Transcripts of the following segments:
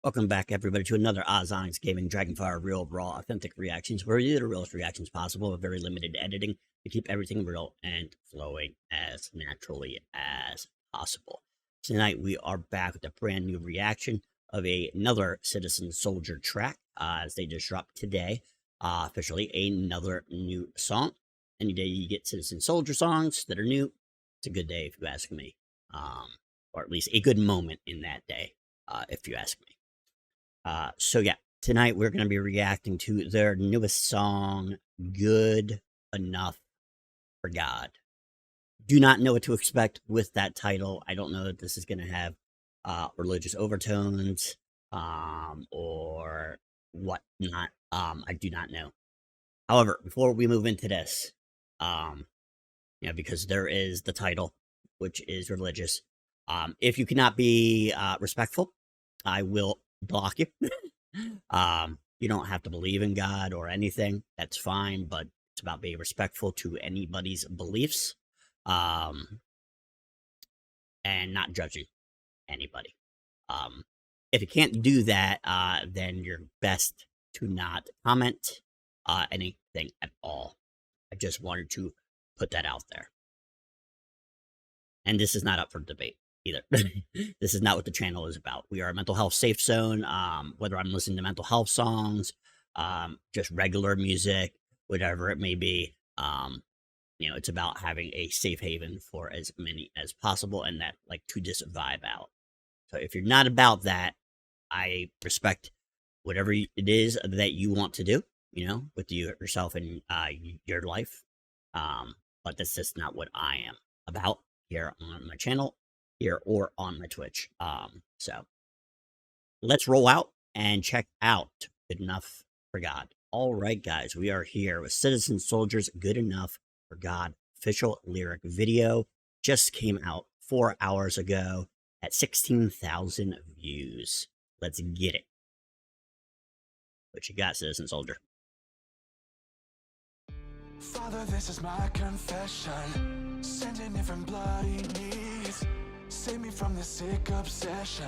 Welcome back, everybody, to another Ozonics Gaming Dragonfire Real Raw Authentic Reactions, where we do the realest reactions possible with very limited editing to keep everything real and flowing as naturally as possible. Tonight, we are back with a brand new reaction of another Citizen Soldier track, as they just dropped today, officially another new song. Any day you get Citizen Soldier songs that are new, it's a good day if you ask me, or at least a good moment in that day, if you ask me. So yeah, tonight we're going to be reacting to their newest song, Good Enough for God. Do not know what to expect with that title. I don't know that this is going to have religious overtones or whatnot. I do not know. However, before we move into this, because there is the title, which is religious. If you cannot be respectful, I will block you. You don't have to believe in God or anything. That's fine, but it's about being respectful to anybody's beliefs, and not judging anybody. If you can't do that, then you're best to not comment anything at all. I just wanted to put that out there. And this is not up for debate either. This is not what the channel is about. We are a mental health safe zone. Whether I'm listening to mental health songs, just regular music, whatever it may be, it's about having a safe haven for as many as possible, and that to just vibe out. So if you're not about that, I respect whatever it is that you want to do, with yourself and your life. But that's just not what I am about here on my channel, here or on my Twitch. So let's roll out and check out Good Enough for God. All right, guys, we are here with Citizen Soldier's Good Enough for God official lyric video. Just came out 4 hours ago at 16,000 views. Let's get it. What you got, Citizen Soldier? Father, this is my confession, sending it from bloody knees. Save me from this sick obsession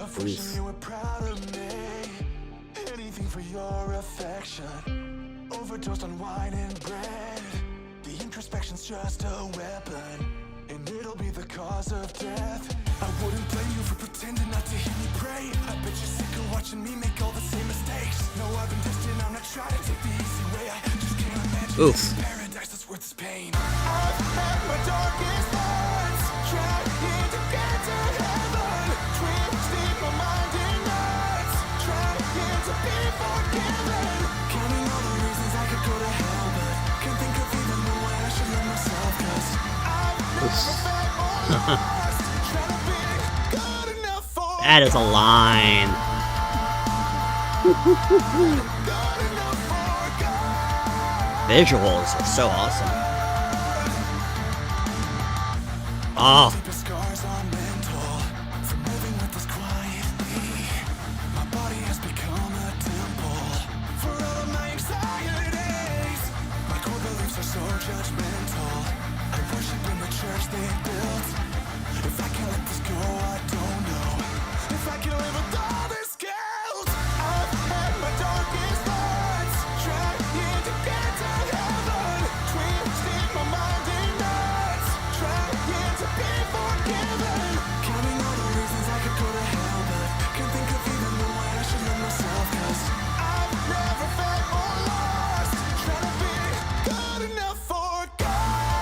of wishing you were proud of me. Anything for your affection, overdosed on wine and bread. The introspection's just a weapon, and it'll be the cause of death. I wouldn't blame you for pretending not to hear me pray. I bet you're sick of watching me make all the same mistakes. No, I've been destined, I'm not trying to take the easy way. I just can't imagine paradise that's worth this pain. I've had my darkest thoughts, trying to get to heaven, twisting my mind in knots, trying to be forgiven, counting all the reasons I could go to hell, but can't think of even the way I should love myself, cause I've never felt more lost, trying to be good enough for That is a line. Visuals are so awesome. Oh. Scars are mental from living with this quietly. My body has become a temple for all of my anxieties. My core beliefs are so judgmental. I worship in the church they built. If I can't let this go, I don't know if I can live with all this guilt. I've had my darkest thoughts, trying to get to heaven, twisting my mind in knots, trying to be forgiven, counting all the reasons I could go to hell, but can't think of even the way I should love myself, cause I've never felt more lost, trying to be good enough for God,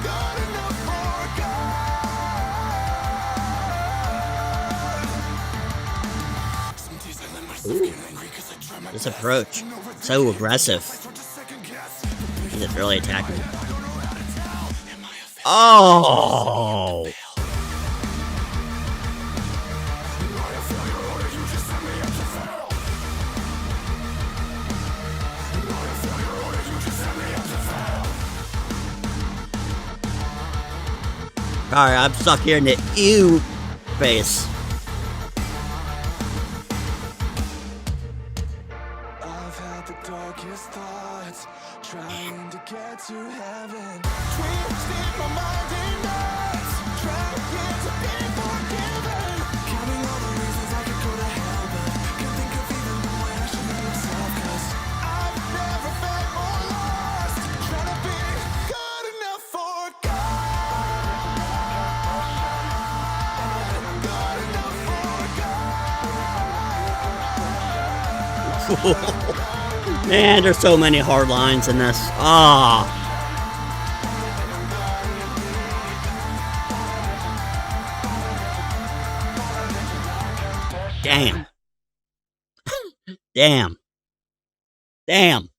good enough for God. Some days I let myself get angry cause I try my This approach, so aggressive. He's really attacking. Oh! Alright, I'm stuck here in the ew face. I've had the darkest thoughts, trying to get to heaven, twisting my mind in knots, trying to be forgiven, Man, there's so many hard lines in this. Ah. Damn. Damn. Damn.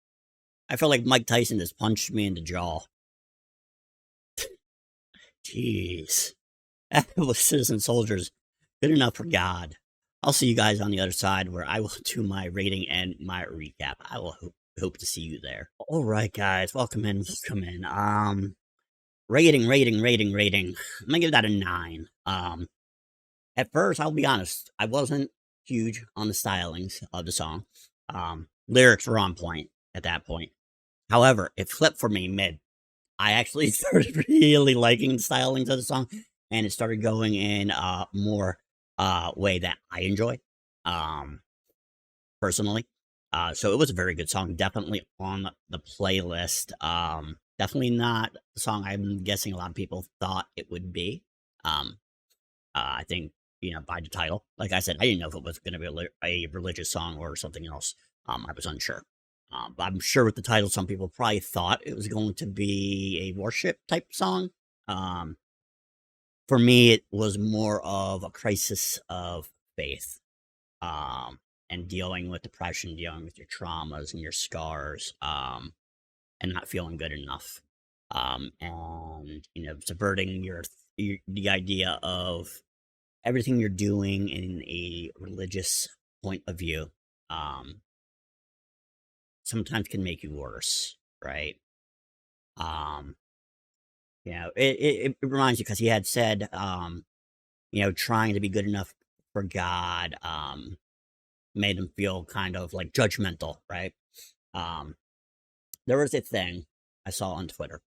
I feel like Mike Tyson just punched me in the jaw. Jeez. That was Citizen Soldiers. Good enough for God. I'll see you guys on the other side where I will do my rating and my recap. I will hope to see you there. All right, guys. Welcome in. Welcome in. Rating. I'm gonna give that a 9. At first, I'll be honest, I wasn't huge on the stylings of the song. Lyrics were on point at that point. However, it flipped for me mid. I actually started really liking the stylings of the song, and it started going in a more way that I enjoy, personally. So it was a very good song, definitely on the playlist. Definitely not the song I'm guessing a lot of people thought it would be. I think, by the title, like I said, I didn't know if it was going to be a religious song or something else. I was unsure. But I'm sure with the title, some people probably thought it was going to be a worship type song. For me, it was more of a crisis of faith, and dealing with depression, dealing with your traumas and your scars, and not feeling good enough, and subverting the idea of everything you're doing in a religious point of view. Sometimes can make you worse, right? It reminds you because he had said, trying to be good enough for God, made him feel kind of like judgmental, right? There was a thing I saw on Twitter,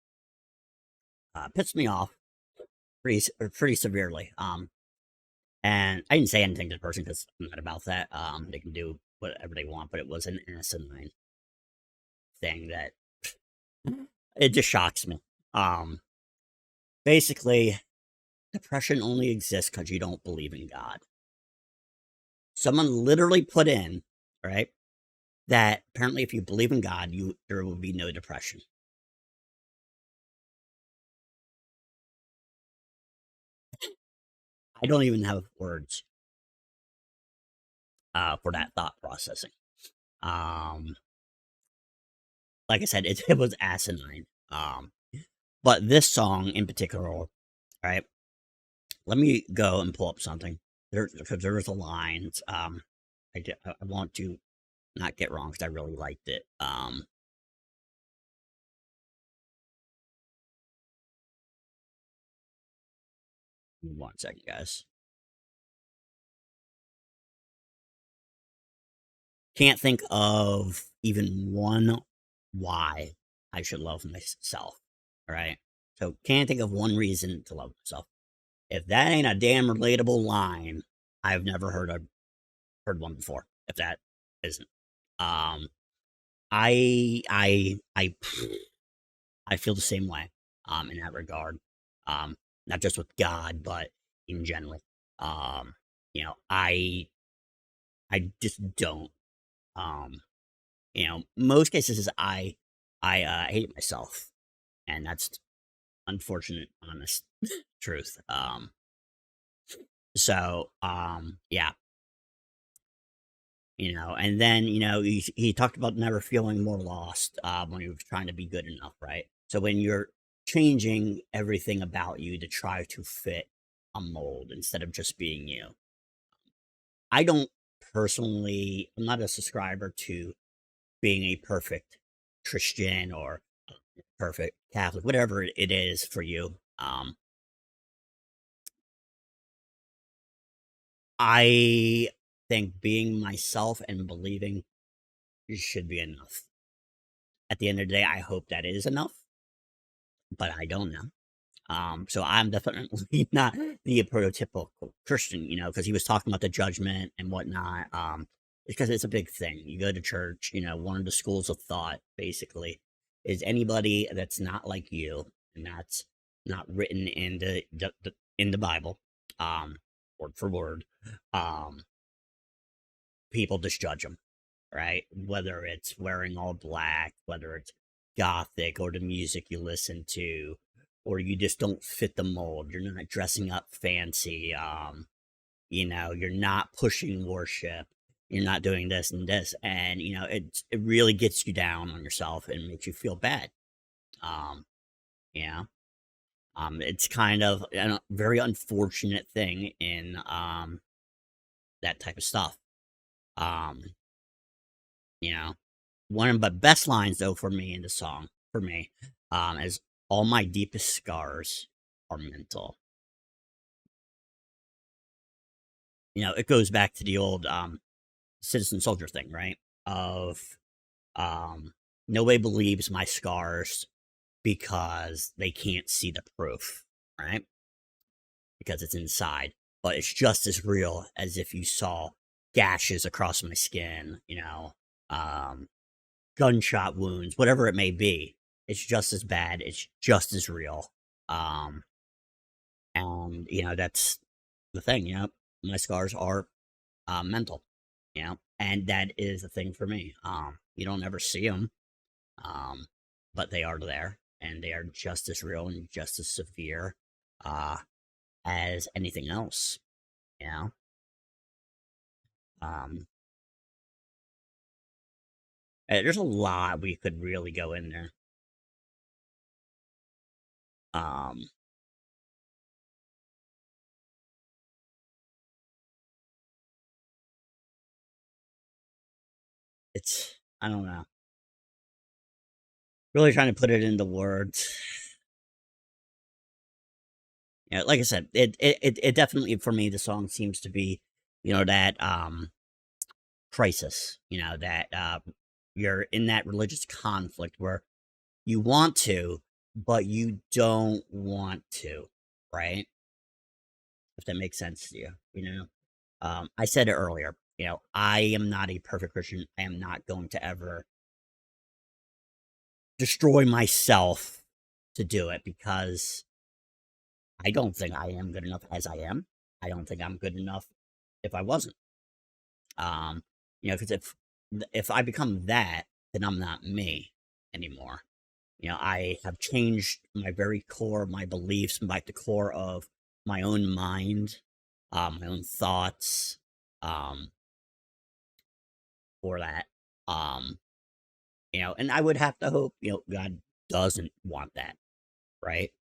pissed me off pretty severely. And I didn't say anything to the person because I'm not about that. They can do whatever they want, but it was an asinine thing that it just shocks me. Basically, depression only exists because you don't believe in God. Someone literally put in, right, that apparently if you believe in God, there will be no depression. I don't even have words for that thought processing. Like I said, it was asinine. But this song in particular, right? Let me go and pull up something. Because there's a line. I want to not get wrong because I really liked it. 1 second, guys. Can't think of even one why I should love myself. All right. So can't think of one reason to love myself. If that ain't a damn relatable line, I've never heard one before. If that isn't, I feel the same way, in that regard. Not just with God, but in general. I just don't. Most cases I hate myself, and that's unfortunate, honest truth. So, yeah. And then, he talked about never feeling more lost, when he was trying to be good enough, right? So when you're changing everything about you to try to fit a mold instead of just being you. I don't personally, I'm not a subscriber to being a perfect Christian or perfect Catholic, whatever it is for you. I think being myself and believing should be enough. At the end of the day, I hope that is enough, but I don't know. So I'm definitely not the prototypical Christian, because he was talking about the judgment and whatnot. Because it's a big thing. You go to church, one of the schools of thought basically is anybody that's not like you, and that's not written in the Bible, word for word. People just judge them, right? Whether it's wearing all black, whether it's gothic or the music you listen to, or you just don't fit the mold. You're not dressing up fancy. You're not pushing worship. You're not doing this and this, and it really gets you down on yourself and makes you feel bad. Um, you know, it's kind of a very unfortunate thing in that type of stuff. You know, one of the best lines though for me in the song is all my deepest scars are mental. It goes back to the old citizen soldier thing, right? Of nobody believes my scars because they can't see the proof, right? Because it's inside, but it's just as real as if you saw gashes across my skin, gunshot wounds, whatever it may be. It's just as bad. It's just as real. And that's the thing. My scars are mental. And that is the thing for me. You don't ever see them, but they are there, and they are just as real and just as severe as anything else. There's a lot we could really go in there. I don't know. Really trying to put it into words. Like I said, it definitely, for me, the song seems to be, that crisis, that you're in that religious conflict where you want to, but you don't want to, right? If that makes sense to you, I said it earlier, I am not a perfect Christian. I am not going to ever destroy myself to do it, because I don't think I am good enough as I am. I don't think I'm good enough if I wasn't. Because if I become that, then I'm not me anymore. I have changed my very core, my beliefs, like the core of my own mind, my own thoughts, for that. And I would have to hope, God doesn't want that, right?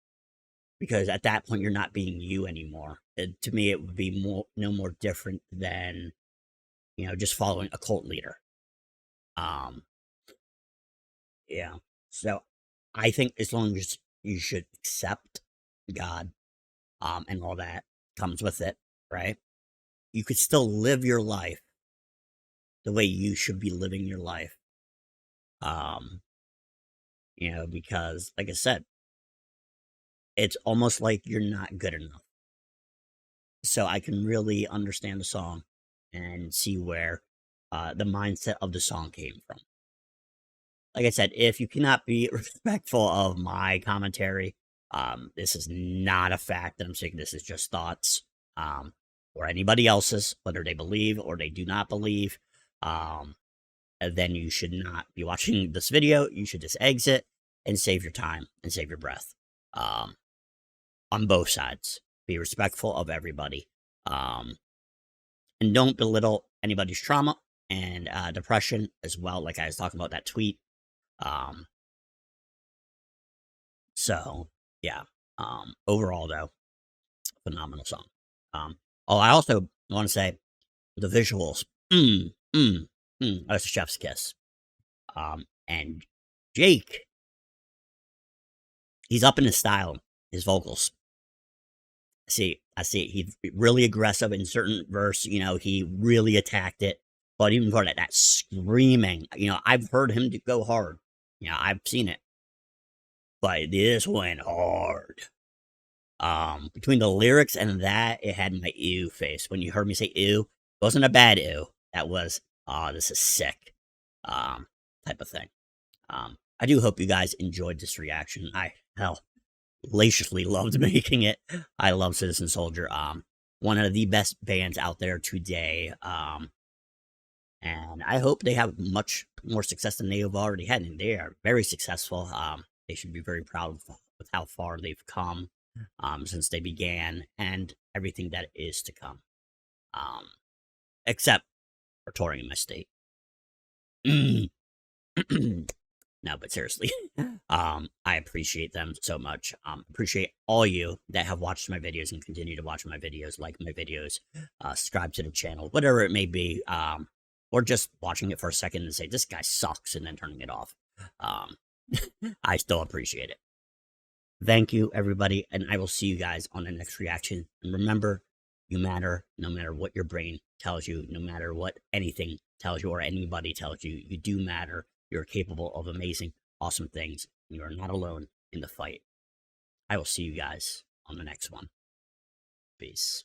Because at that point, you're not being you anymore. To me, it would be no more different than, just following a cult leader. Yeah. So I think as long as you should accept God, and all that comes with it, right? You could still live your life the way you should be living your life. Because like I said, it's almost like you're not good enough. So I can really understand the song and see where the mindset of the song came from. Like I said, if you cannot be respectful of my commentary, this is not a fact that I'm saying. This is just thoughts, or anybody else's, whether they believe or they do not believe. Then you should not be watching this video. You should just exit and save your time and save your breath. On both sides, be respectful of everybody, and don't belittle anybody's trauma and depression as well. Like I was talking about that tweet. So yeah. Overall though, phenomenal song. I also want to say the visuals. That's a chef's kiss. And Jake, he's up in his style, his vocals. I see. He's really aggressive in certain verse. He really attacked it. But even for that screaming, I've heard him go hard. I've seen it. But this went hard. Between the lyrics and that, it had my ew face. When you heard me say ew, it wasn't a bad ew. That was, this is sick, type of thing. I do hope you guys enjoyed this reaction. I hellaciously loved making it. I love Citizen Soldier. One of the best bands out there today. and I hope they have much more success than they have already had. And they are very successful. They should be very proud with how far they've come since they began, and everything that is to come. Except for touring in my state. No, but seriously, I appreciate them so much. Appreciate all you that have watched my videos and continue to watch my videos, like my videos, subscribe to the channel, whatever it may be, or just watching it for a second and say, this guy sucks, and then turning it off. I still appreciate it. Thank you, everybody, and I will see you guys on the next reaction. And remember, you matter no matter what your brain tells you, no matter what anything tells you or anybody tells you. You do matter. You're capable of amazing, awesome things. You are not alone in the fight. I will see you guys on the next one. Peace.